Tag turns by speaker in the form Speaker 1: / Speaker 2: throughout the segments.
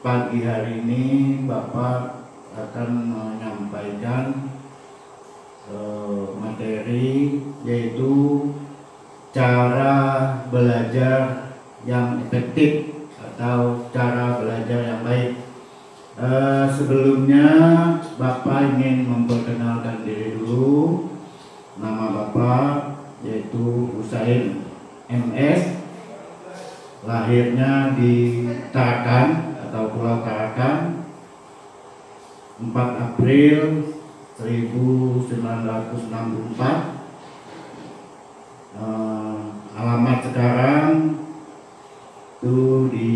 Speaker 1: pagi hari ini Bapak akan menyampaikan materi yaitu cara belajar yang efektif atau cara belajar yang baik. Sebelumnya Bapak ingin memperkenalkan diri dulu. Nama Bapak yaitu Husain MS, lahirnya di Tarakan atau Pulau Tarakan 4 April 1964. Alamat sekarang itu di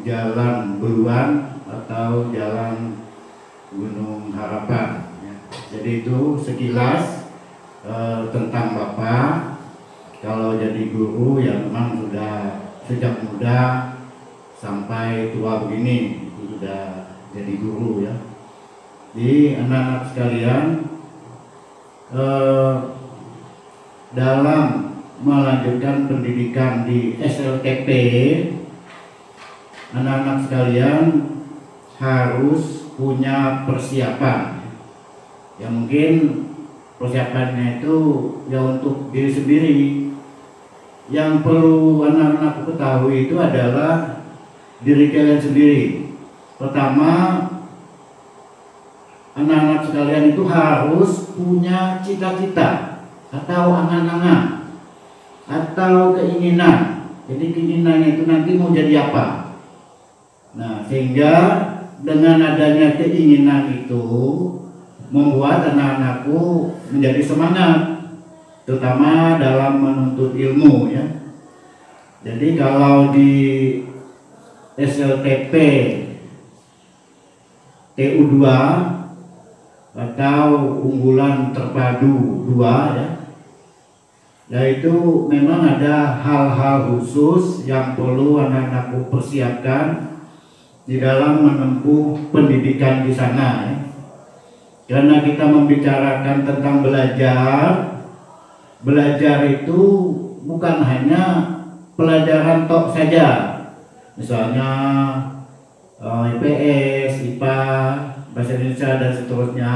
Speaker 1: Jalan Beluan atau Jalan Gunung Harapan ya. Jadi itu sekilas tentang Bapak. Kalau jadi guru ya memang sudah sejak muda sampai tua begini itu sudah jadi guru ya. Jadi anak-anak sekalian, dalam melanjutkan pendidikan di SLTP, anak-anak sekalian harus punya persiapan. Ya mungkin persiapannya itu ya untuk diri sendiri. Yang perlu anak-anak ketahui itu adalah diri kalian sendiri. Pertama, anak-anak sekalian itu harus punya cita-cita atau angan-angan atau keinginan. Jadi keinginannya itu nanti mau jadi apa. Nah, sehingga dengan adanya keinginan itu membuat anak-anakku menjadi semangat, terutama dalam menuntut ilmu ya. Jadi kalau di SLTP TU2 atau unggulan terpadu 2 ya, yaitu memang ada hal-hal khusus yang perlu anak-anakku persiapkan di dalam menempuh pendidikan di sana ya. Karena kita membicarakan tentang belajar itu bukan hanya pelajaran tok saja, misalnya IPS, IPA, bahasa Indonesia dan seterusnya.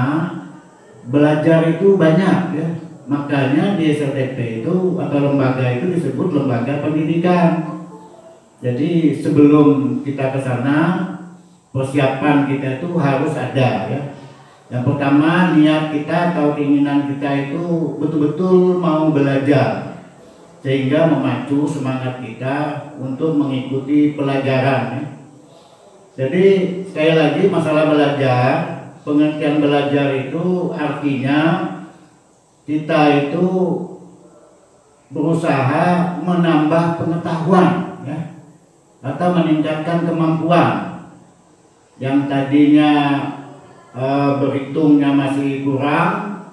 Speaker 1: Belajar itu banyak ya. Makanya di SLTP itu atau lembaga itu disebut lembaga pendidikan. Jadi sebelum kita ke sana, persiapan kita itu harus ada ya. Yang pertama, niat kita atau keinginan kita itu betul-betul mau belajar, sehingga memacu semangat kita untuk mengikuti pelajaran ya. Jadi sekali lagi masalah belajar, pengertian belajar itu artinya kita itu berusaha menambah pengetahuan ya, atau meningkatkan kemampuan yang tadinya berhitungnya masih kurang,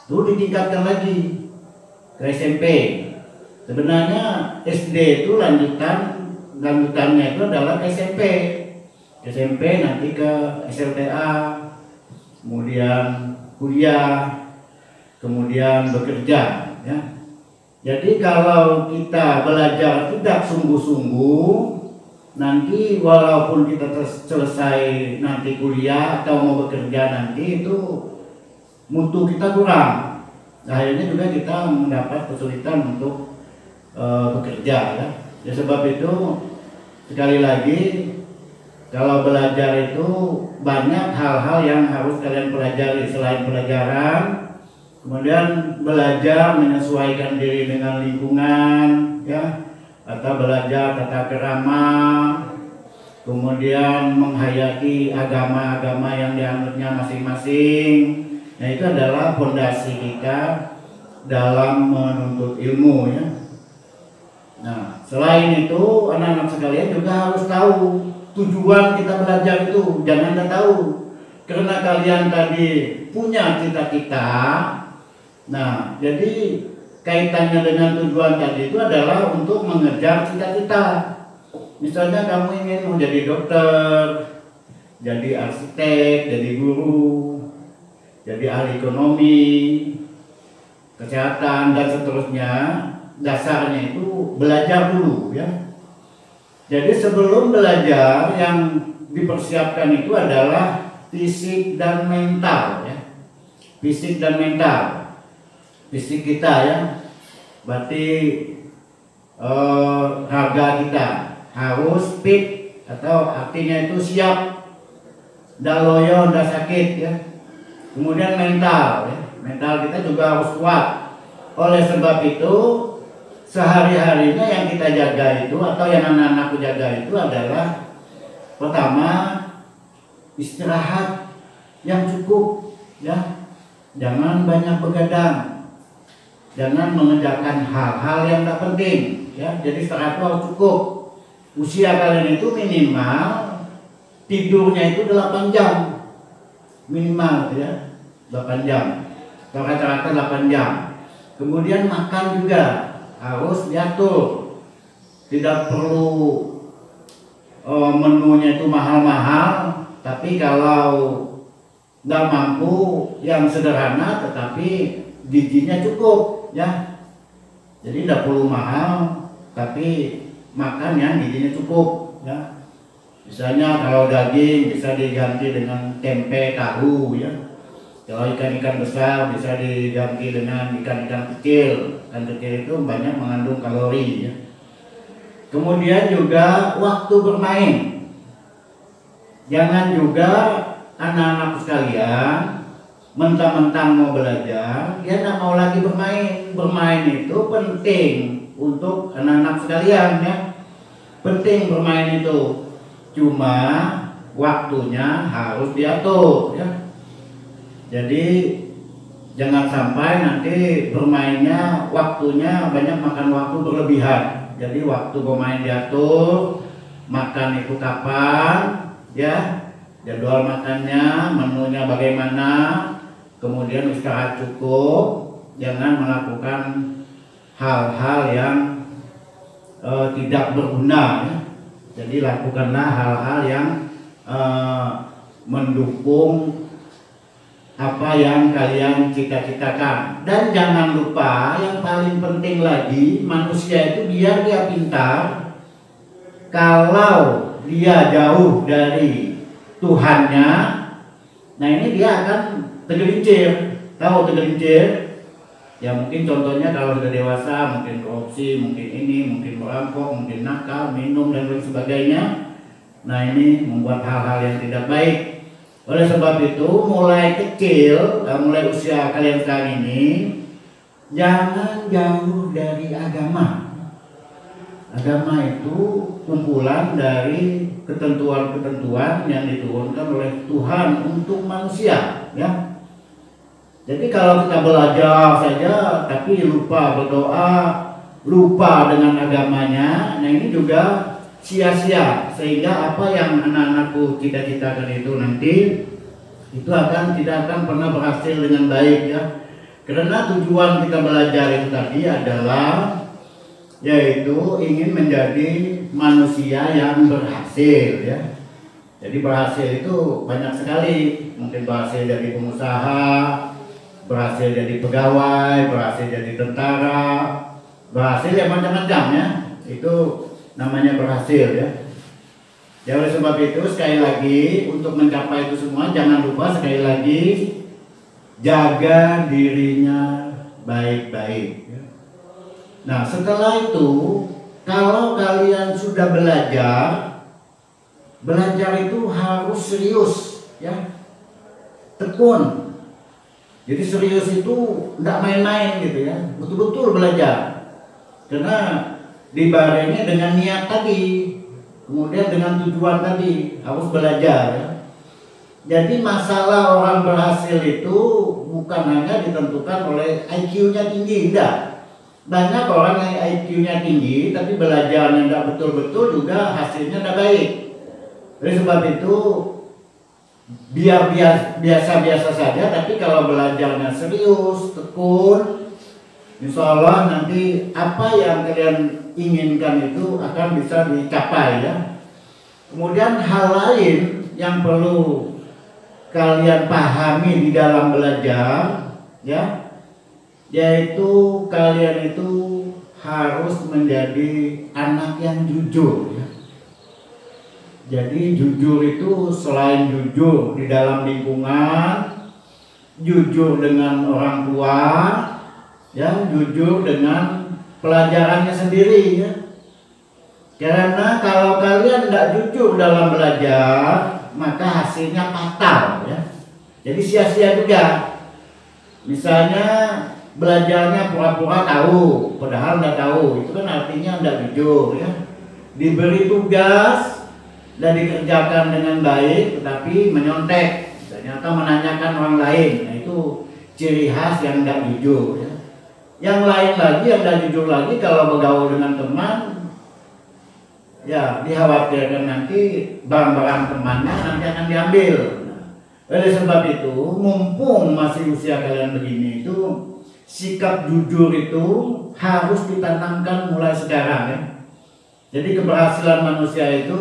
Speaker 1: itu ditingkatkan lagi ke SMP. Sebenarnya SD itu lanjutannya itu adalah SMP. SMP nanti ke SLTA, kemudian kuliah, kemudian bekerja ya. Jadi kalau kita belajar tidak sungguh-sungguh, nanti walaupun kita selesai nanti kuliah atau mau bekerja nanti itu mutu kita kurang. Akhirnya juga kita mendapat kesulitan untuk bekerja ya. Ya sebab itu sekali lagi, kalau belajar itu banyak hal-hal yang harus kalian pelajari selain pelajaran. Kemudian belajar menyesuaikan diri dengan lingkungan ya, atau belajar tata krama, kemudian menghayati agama-agama yang dianutnya masing-masing. Nah, itu adalah fondasi kita dalam menuntut ilmu ya. Nah, selain itu anak-anak sekalian juga harus tahu tujuan kita belajar itu. Jangan tidak tahu karena kalian tadi punya cita-cita. Nah, jadi kaitannya dengan tujuan tadi itu adalah untuk mengejar cita-cita. Misalnya kamu ingin mau jadi dokter, jadi arsitek, jadi guru, jadi ahli ekonomi, kesehatan dan seterusnya. Dasarnya itu belajar dulu ya. Jadi sebelum belajar yang dipersiapkan itu adalah fisik dan mental ya. Fisik dan mental. Fisik kita ya, berarti raga kita harus fit, atau artinya itu siap, ndak loyo, ndak sakit ya. Kemudian mental ya, mental kita juga harus kuat. Oleh sebab itu sehari-harinya yang kita jaga itu, atau yang anak-anakku jaga itu adalah pertama istirahat yang cukup ya, jangan banyak begadang, jangan mengerjakan hal-hal yang tak penting ya. Jadi istirahat harus cukup. Usia kalian itu minimal tidurnya itu 8 jam minimal ya, 8 jam atau rata-rata 8 jam. Kemudian makan juga harus diatur, tidak perlu menunya itu mahal-mahal, tapi kalau nggak mampu yang sederhana tetapi gizinya cukup ya. Jadi tidak perlu mahal tapi makan yang gizinya cukup ya. Misalnya kalau daging bisa diganti dengan tempe tahu ya. Kalau ikan-ikan besar bisa diganti dengan ikan-ikan kecil. Ikan kecil itu banyak mengandung kalori ya. Kemudian juga waktu bermain. Jangan juga anak-anak sekalian mentang-mentang mau belajar, dia tidak mau lagi bermain. Bermain itu penting untuk anak-anak sekalian ya. Penting bermain itu. Cuma waktunya harus diatur ya. Jadi jangan sampai nanti bermainnya waktunya banyak makan waktu berlebihan. Jadi waktu bermain diatur, makan itu kapan ya, jadwal makannya, menunya bagaimana, kemudian istirahat cukup, jangan melakukan hal-hal yang tidak berguna ya. Jadi lakukanlah hal-hal yang mendukung apa yang kalian cita-citakan. Dan jangan lupa yang paling penting lagi, manusia itu biar dia pintar, kalau dia jauh dari Tuhannya, nah ini dia akan tergelincir. Tahu tergelincir? Ya mungkin contohnya kalau sudah dewasa, mungkin korupsi, mungkin ini, mungkin merampok, mungkin nakal, minum dan lain sebagainya. Nah ini membuat hal-hal yang tidak baik. Oleh sebab itu mulai kecil, mulai usia kalian sekarang ini, jangan jauh dari agama. Agama itu kumpulan dari ketentuan-ketentuan yang diturunkan oleh Tuhan untuk manusia ya. Jadi kalau kita belajar saja tapi lupa berdoa, lupa dengan agamanya, nah ini juga sia-sia, sehingga apa yang anak-anakku cita-citakan itu nanti itu tidak akan pernah berhasil dengan baik ya. Karena tujuan kita belajar itu tadi adalah yaitu ingin menjadi manusia yang berhasil ya. Jadi berhasil itu banyak sekali, mungkin berhasil jadi pengusaha, berhasil jadi pegawai, berhasil jadi tentara, berhasil ya macam-macam ya. Itu namanya berhasil ya. Ya oleh sebab itu sekali lagi untuk mencapai itu semua jangan lupa sekali lagi jaga dirinya baik-baik ya. Nah setelah itu kalau kalian sudah belajar itu harus serius ya, tekun. Jadi serius itu tidak main-main gitu ya, betul-betul belajar. Karena dibarengi dengan niat tadi, kemudian dengan tujuan tadi, harus belajar ya. Jadi masalah orang berhasil itu bukan hanya ditentukan oleh IQ-nya tinggi, tidak. Banyak orang yang IQ-nya tinggi tapi belajarnya tidak betul-betul juga hasilnya tidak baik. Oleh sebab itu biar biasa-biasa saja, tapi kalau belajarnya serius, tekun, insya Allah nanti apa yang kalian inginkan itu akan bisa dicapai ya. Kemudian hal lain yang perlu kalian pahami di dalam belajar ya, yaitu kalian itu harus menjadi anak yang jujur ya. Jadi jujur itu selain jujur di dalam lingkungan, jujur dengan orang tua, ya, jujur dengan pelajarannya sendiri, ya. Karena kalau kalian tidak jujur dalam belajar, maka hasilnya fatal, ya. Jadi sia-sia juga. Misalnya belajarnya pura-pura tahu, padahal nggak tahu, itu kan artinya tidak jujur, ya. Diberi tugas dan dikerjakan dengan baik, tetapi menyontek, ternyata menanyakan orang lain. Nah, itu ciri khas yang tidak jujur, ya. Yang lain lagi, yang tidak jujur lagi, kalau bergaul dengan teman, ya dikhawatirkan nanti barang-barang temannya nanti akan diambil. Oleh sebab itu, mumpung masih usia kalian begini itu, sikap jujur itu harus ditanamkan mulai sekarang, ya. Jadi keberhasilan manusia itu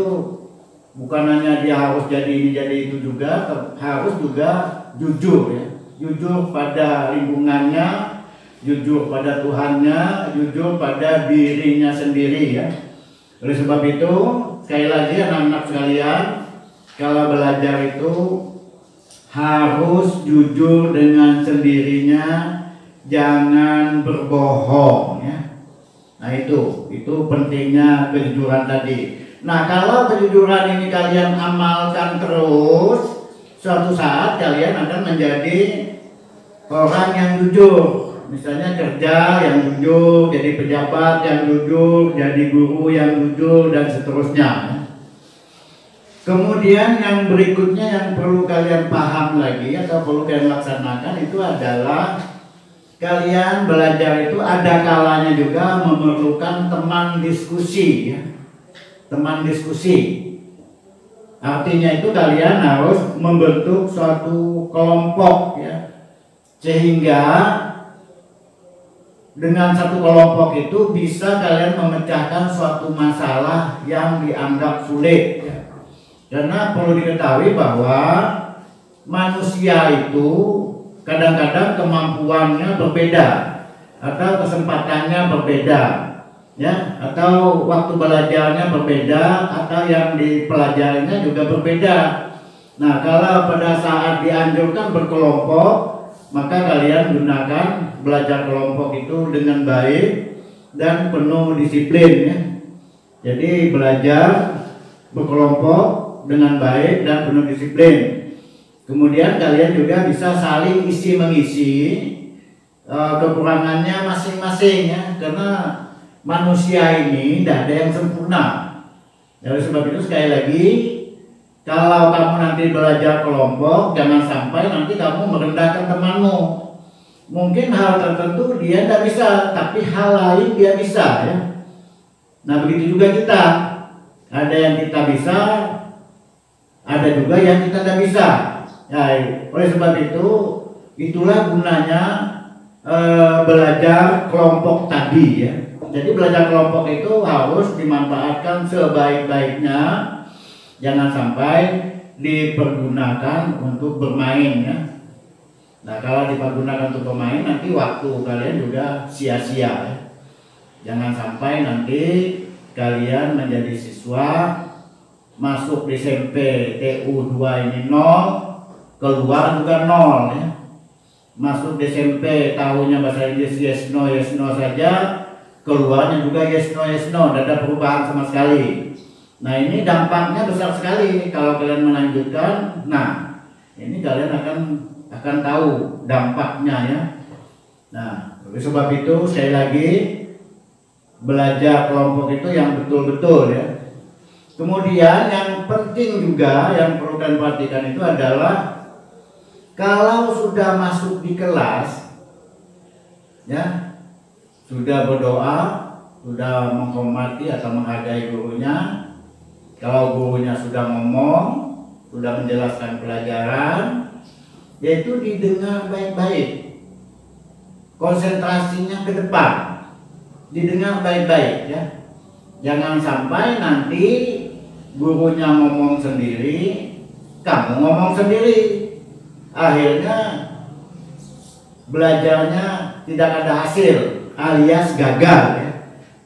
Speaker 1: bukan hanya dia harus jadi ini jadi itu juga, harus juga jujur, ya. Jujur pada lingkungannya, jujur pada Tuhannya, jujur pada dirinya sendiri, ya. Oleh sebab itu, sekali lagi anak-anak sekalian, kalau belajar itu harus jujur dengan sendirinya, jangan berbohong, ya. Nah itu pentingnya kejujuran tadi. Nah kalau kejujuran ini kalian amalkan terus, suatu saat kalian akan menjadi orang yang jujur. Misalnya kerja yang jujur, jadi pejabat yang jujur, jadi guru yang jujur, dan seterusnya. Kemudian yang berikutnya yang perlu kalian paham lagi atau perlu kalian laksanakan itu adalah kalian belajar itu ada kalanya juga memerlukan teman diskusi, ya. Teman diskusi. Artinya itu kalian harus membentuk suatu kelompok, ya. Sehingga dengan satu kelompok itu bisa kalian memecahkan suatu masalah yang dianggap sulit, ya. Karena perlu diketahui bahwa manusia itu kadang-kadang kemampuannya berbeda atau kesempatannya berbeda, ya, atau waktu belajarnya berbeda, atau yang dipelajarinya juga berbeda. Nah, kalau pada saat dianjurkan berkelompok, maka kalian gunakan belajar kelompok itu dengan baik dan penuh disiplin, ya. Jadi belajar berkelompok dengan baik dan penuh disiplin. Kemudian kalian juga bisa saling isi mengisi kekurangannya masing-masing, ya. Karena manusia ini tidak ada yang sempurna. Oleh sebab itu sekali lagi, kalau kamu nanti belajar kelompok, jangan sampai nanti kamu merendahkan temanmu. Mungkin hal tertentu dia tidak bisa, tapi hal lain dia bisa, ya. Nah begitu juga kita. Ada yang kita bisa, ada juga yang kita tidak bisa. Ya, oleh sebab itu, itulah gunanya belajar kelompok tadi, ya. Jadi belajar kelompok itu harus dimanfaatkan sebaik-baiknya. Jangan sampai dipergunakan untuk bermain, ya. Nah kalau dipergunakan untuk bermain, nanti waktu kalian juga sia-sia, ya. Jangan sampai nanti kalian menjadi siswa masuk di SMP TU 2 ini 0, keluar juga 0, ya. Masuk di SMP tahunya bahasa Inggris yes no saja, keluarnya juga yes no, tidak ada perubahan sama sekali. Nah ini dampaknya besar sekali kalau kalian melanjutkan. Nah ini kalian akan tahu dampaknya, ya. Nah oleh sebab itu sekali lagi belajar kelompok itu yang betul-betul, ya. Kemudian yang penting juga yang perlu kalian perhatikan itu adalah kalau sudah masuk di kelas, ya, sudah berdoa, sudah menghormati atau menghargai gurunya. Kalau gurunya sudah ngomong, sudah menjelaskan pelajaran, yaitu didengar baik-baik. Konsentrasinya ke depan, didengar baik-baik, ya. Jangan sampai nanti gurunya ngomong sendiri, kamu ngomong sendiri. Akhirnya belajarnya tidak ada hasil alias gagal, ya.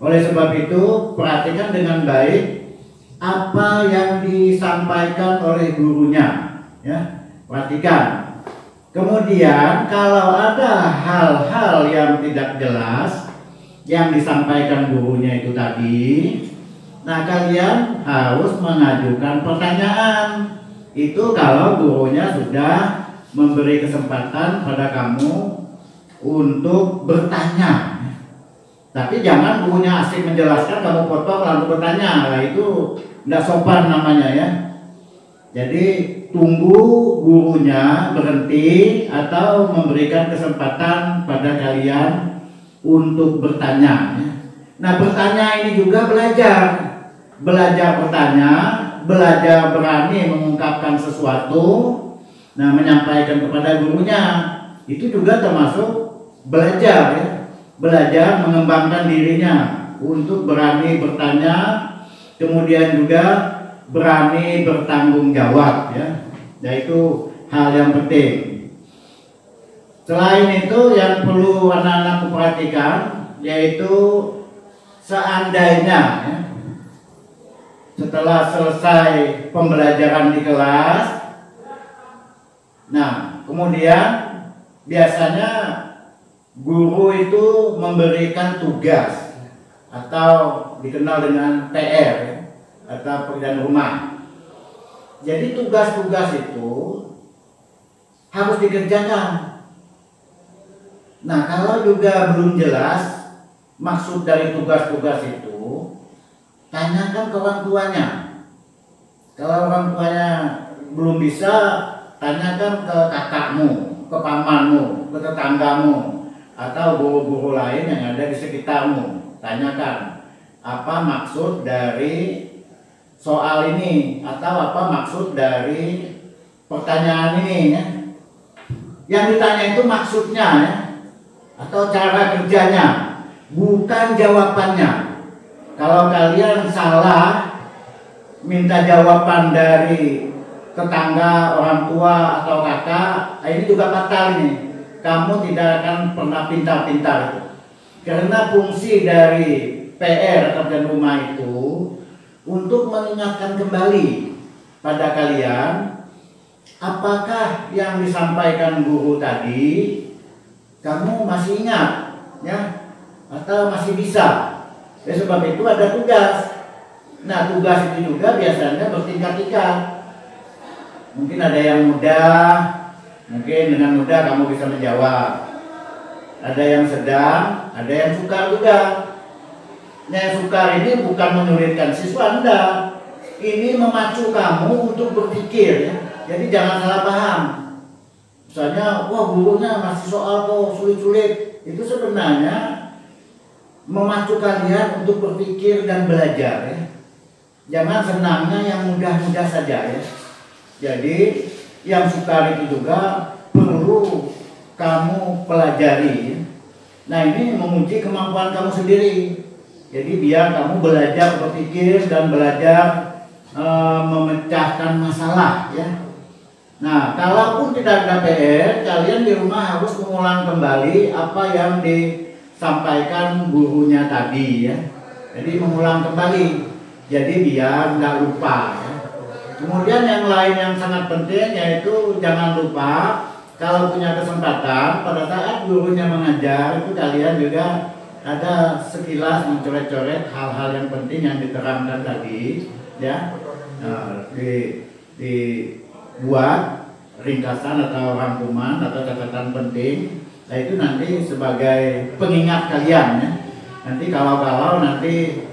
Speaker 1: Oleh sebab itu perhatikan dengan baik apa yang disampaikan oleh gurunya, ya. Perhatikan. Kemudian kalau ada hal-hal yang tidak jelas yang disampaikan gurunya itu tadi, nah kalian harus mengajukan pertanyaan. Itu kalau gurunya sudah memberi kesempatan pada kamu untuk bertanya. Tapi jangan gurunya asik menjelaskan, kamu potong lalu bertanya. Nah, itu tidak sopan namanya, ya. Jadi tunggu gurunya berhenti atau memberikan kesempatan pada kalian untuk bertanya. Nah, bertanya ini juga belajar bertanya, belajar berani mengungkapkan sesuatu, nah menyampaikan kepada gurunya, itu juga termasuk belajar, ya. Belajar mengembangkan dirinya untuk berani bertanya, kemudian juga berani bertanggung jawab, ya. Yaitu hal yang penting. Selain itu yang perlu anak-anak perhatikan, yaitu seandainya, ya, setelah selesai pembelajaran di kelas, nah kemudian biasanya guru itu memberikan tugas atau dikenal dengan PR, ya, atau pekerjaan rumah. Jadi tugas-tugas itu harus dikerjakan. Nah, kalau juga belum jelas maksud dari tugas-tugas itu, tanyakan ke orang tuanya. Kalau orang tuanya belum bisa, tanyakan ke kakakmu, ke pamanmu, ke tetanggamu, atau guru-guru lain yang ada di sekitarmu. Tanyakan apa maksud dari soal ini, atau apa maksud dari pertanyaan ini, ya. Yang ditanya itu maksudnya, ya, atau cara kerjanya, bukan jawabannya. Kalau kalian salah minta jawaban dari tetangga, orang tua, atau kakak, ini juga fatal ini. Kamu tidak akan pernah pintar-pintar. Karena fungsi dari PR atau pekerjaan rumah itu untuk mengingatkan kembali pada kalian apakah yang disampaikan guru tadi kamu masih ingat, ya, atau masih bisa. Oleh sebab itu ada tugas. Nah, tugas itu juga biasanya bertingkat-tingkat. Mungkin ada yang mudah, mungkin dengan mudah kamu bisa menjawab. Ada yang sedang, ada yang sukar juga. Nah, yang sukar ini bukan menyulitkan siswa Anda. Ini memacu kamu untuk berpikir, ya. Jadi jangan salah paham. Misalnya, wah gurunya masih soal kok sulit-sulit. Itu sebenarnya memacu kalian untuk berpikir dan belajar, ya. Jangan senangnya yang mudah-mudah saja, ya. Jadi yang sukar itu juga perlu kamu pelajari, ya. Nah, ini menguji kemampuan kamu sendiri. Jadi biar kamu belajar berpikir dan belajar memecahkan masalah, ya. Nah, kalaupun tidak ada PR, kalian di rumah harus mengulang kembali apa yang disampaikan gurunya tadi, ya. Jadi mengulang kembali. Jadi biar nggak lupa, ya. Kemudian yang lain yang sangat penting yaitu jangan lupa kalau punya kesempatan pada saat gurunya mengajar itu kalian juga ada sekilas mencoret-coret hal-hal yang penting yang diterangkan tadi, ya. Dibuat ringkasan atau rangkuman atau catatan penting. Nah, itu nanti sebagai pengingat kalian, ya. Nanti kalau nanti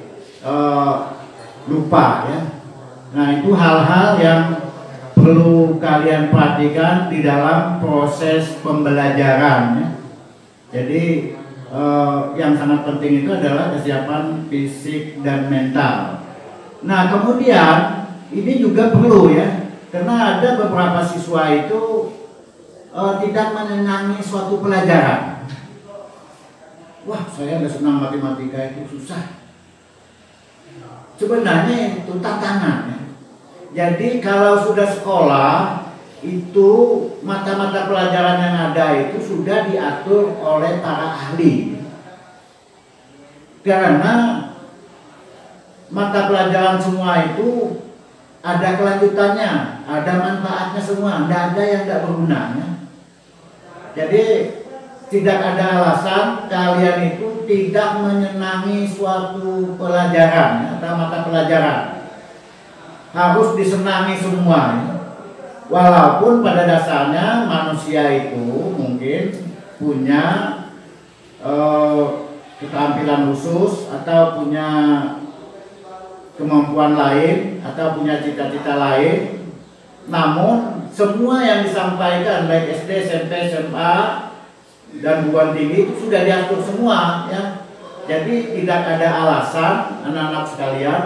Speaker 1: lupa, ya. Nah, itu hal-hal yang perlu kalian perhatikan di dalam proses pembelajaran, ya. Jadi yang sangat penting itu adalah kesiapan fisik dan mental. Nah, kemudian ini juga perlu, ya, karena ada beberapa siswa itu tidak menyenangi suatu pelajaran. Wah, saya nggak senang matematika, itu susah. Sebenarnya itu tantangan, ya. Jadi kalau sudah sekolah itu mata-mata pelajaran yang ada itu sudah diatur oleh para ahli. Karena mata pelajaran semua itu ada kelanjutannya, ada manfaatnya semua, tidak ada yang tidak berguna. Ya. Jadi tidak ada alasan kalian itu tidak menyenangi suatu pelajaran atau mata pelajaran. Harus disenangi semua. Ya. Walaupun pada dasarnya manusia itu mungkin punya keterampilan khusus atau punya kemampuan lain atau punya cita-cita lain, namun semua yang disampaikan baik SD, SMP, SMA dan perguruan tinggi itu sudah diatur semua ya. Jadi tidak ada alasan anak-anak sekalian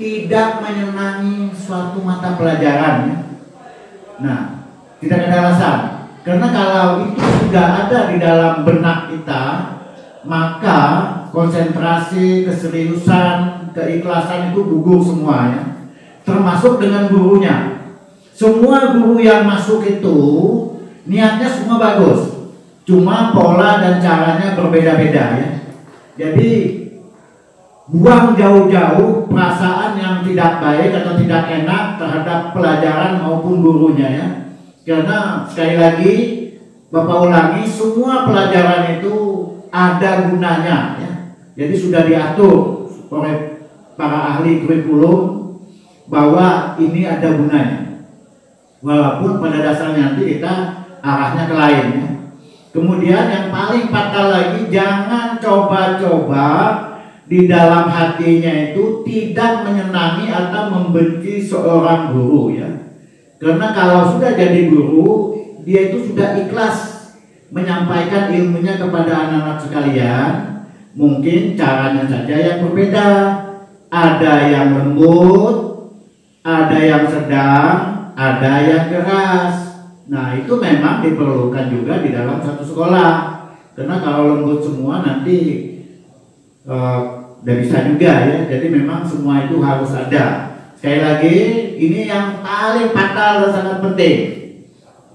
Speaker 1: tidak menyenangi suatu mata pelajaran ya. Nah, tidak ada alasan. Karena kalau itu sudah ada di dalam benak kita, maka konsentrasi, keseriusan, keikhlasan itu gugur semuanya. Termasuk dengan gurunya. Semua guru yang masuk itu niatnya semua bagus. Cuma pola dan caranya berbeda-beda ya. Jadi buang jauh-jauh perasaan yang tidak baik atau tidak enak terhadap pelajaran maupun gurunya ya. Karena sekali lagi Bapak ulangi, semua pelajaran itu ada gunanya ya. Jadi sudah diatur oleh para ahli kurikulum bahwa ini ada gunanya. Walaupun pada dasarnya nanti kita arahnya ke lain ya. Kemudian yang paling fatal lagi, jangan coba-coba di dalam hatinya itu tidak menyenangi atau membenci seorang guru ya. Karena kalau sudah jadi guru, dia itu sudah ikhlas menyampaikan ilmunya kepada anak-anak sekalian. Mungkin caranya saja yang berbeda. Ada yang lembut, ada yang sedang, ada yang keras. Nah itu memang diperlukan juga di dalam satu sekolah. Karena kalau lembut semua nanti udah bisa juga ya. Jadi memang semua itu harus ada. Sekali lagi, ini yang paling fatal dan sangat penting.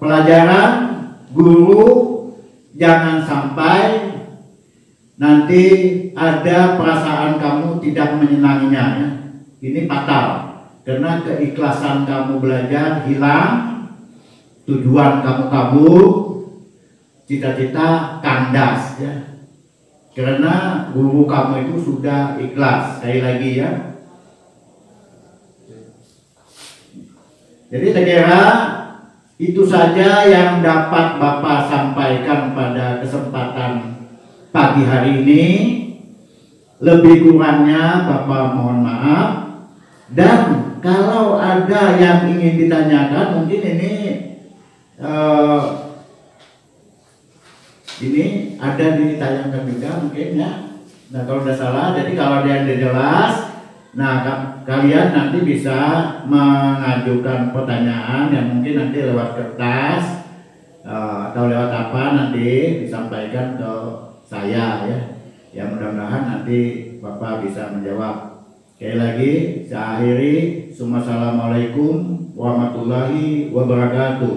Speaker 1: Pelajaran, guru, jangan sampai nanti ada perasaan kamu tidak menyenanginya ya. Ini fatal. Karena keikhlasan kamu belajar hilang, tujuan kamu kabur, cita-cita kandas ya. Karena guru kamu itu sudah ikhlas. Sekali lagi ya. Jadi saya kira itu saja yang dapat Bapak sampaikan pada kesempatan pagi hari ini. Lebih kurangnya Bapak mohon maaf. Dan kalau ada yang ingin ditanyakan, mungkin ini ada ditayangkan juga mungkin ya. Nah kalau tidak salah, jadi kalau dia tidak jelas, nah kalian nanti bisa mengajukan pertanyaan yang mungkin nanti lewat kertas atau lewat apa nanti disampaikan ke saya ya. Ya mudah-mudahan nanti Bapak bisa menjawab. Sekali lagi saya akhiri. Assalamualaikum warahmatullahi wabarakatuh.